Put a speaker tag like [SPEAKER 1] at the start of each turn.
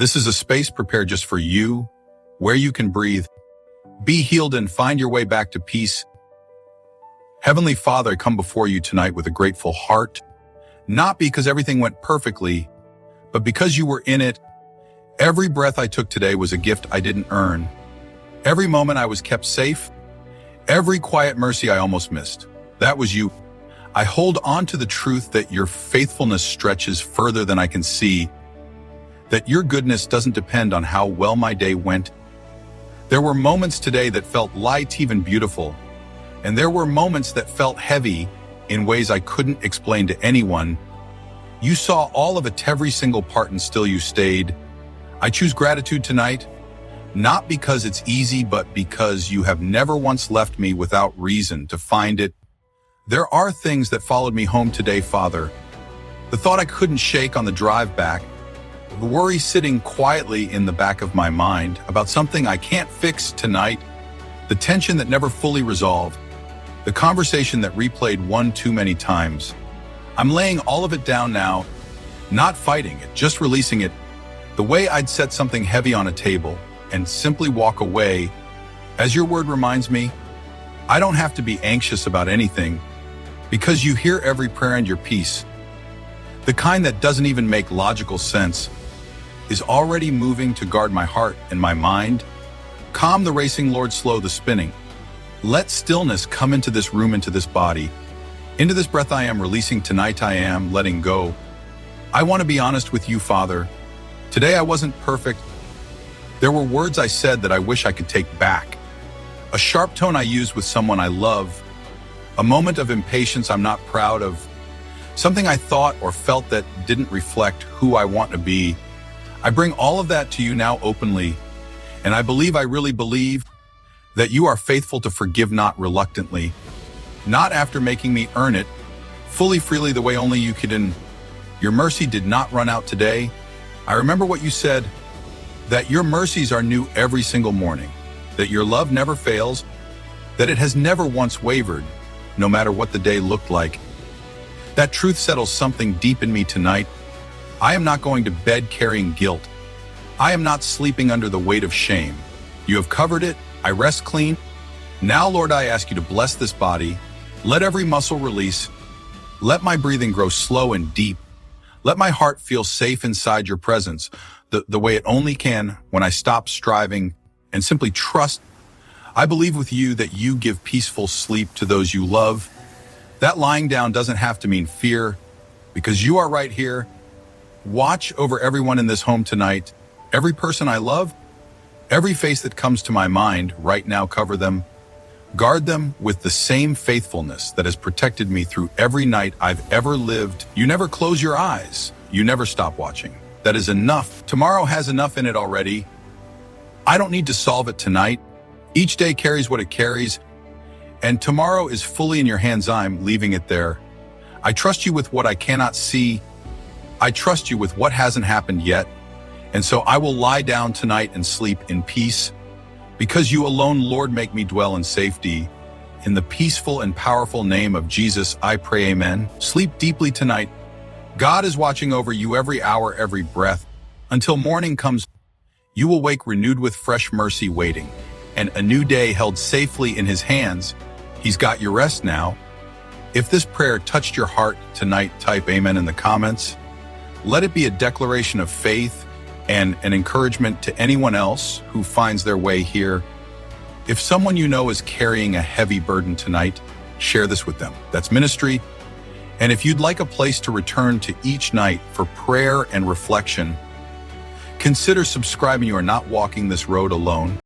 [SPEAKER 1] This is a space prepared just for you, where you can breathe, be healed, and find your way back to peace. Heavenly Father, I come before you tonight with a grateful heart, not because everything went perfectly, but because you were in it. Every breath I took today was a gift I didn't earn. Every moment I was kept safe, every quiet mercy I almost missed. That was you. I hold on to the truth that your faithfulness stretches further than I can see, that your goodness doesn't depend on how well my day went. There were moments today that felt light, even beautiful, and there were moments that felt heavy in ways I couldn't explain to anyone. You saw all of it, every single part, and still you stayed. I choose gratitude tonight, not because it's easy, but because you have never once left me without reason to find it. There are things that followed me home today, Father. The thought I couldn't shake on the drive back, the worry sitting quietly in the back of my mind about something I can't fix tonight, the tension that never fully resolved, the conversation that replayed one too many times. I'm laying all of it down now, not fighting it, just releasing it, the way I'd set something heavy on a table and simply walk away. As your word reminds me, I don't have to be anxious about anything, because you hear every prayer, and your peace, the kind that doesn't even make logical sense, is already moving to guard my heart and my mind. Calm the racing, Lord, slow the spinning. Let stillness come into this room, into this body, into this breath I am releasing tonight. I am letting go. I want to be honest with you, Father. Today I wasn't perfect. There were words I said that I wish I could take back, a sharp tone I used with someone I love, a moment of impatience I'm not proud of, something I thought or felt that didn't reflect who I want to be. I bring all of that to you now openly, and I really believe that you are faithful to forgive, not reluctantly, not after making me earn it, fully, freely, the way only you can. Your mercy did not run out today. I remember what you said, that your mercies are new every single morning, that your love never fails, that it has never once wavered, no matter what the day looked like. That truth settles something deep in me tonight. I am not going to bed carrying guilt. I am not sleeping under the weight of shame. You have covered it. I rest clean. Now, Lord, I ask you to bless this body. Let every muscle release. Let my breathing grow slow and deep. Let my heart feel safe inside your presence, the way it only can when I stop striving and simply trust. I believe with you that you give peaceful sleep to those you love. That lying down doesn't have to mean fear, because you are right here. Watch over everyone in this home tonight, every person I love, every face that comes to my mind right now. Cover them, guard them with the same faithfulness that has protected me through every night I've ever lived. You never close your eyes. You never stop watching. That is enough. Tomorrow has enough in it already. I don't need to solve it tonight. Each day carries what it carries, and tomorrow is fully in your hands. I'm leaving it there. I trust you with what I cannot see. I trust you with what hasn't happened yet. And so I will lie down tonight and sleep in peace, because you alone, Lord, make me dwell in safety. In the peaceful and powerful name of Jesus, I pray, amen. Sleep deeply tonight. God is watching over you every hour, every breath. Until morning comes, you will wake renewed with fresh mercy waiting, and a new day held safely in his hands. He's got your rest now. If this prayer touched your heart tonight, type amen in the comments. Let it be a declaration of faith and an encouragement to anyone else who finds their way here. If someone you know is carrying a heavy burden tonight, share this with them. That's ministry. And if you'd like a place to return to each night for prayer and reflection, consider subscribing. You are not walking this road alone.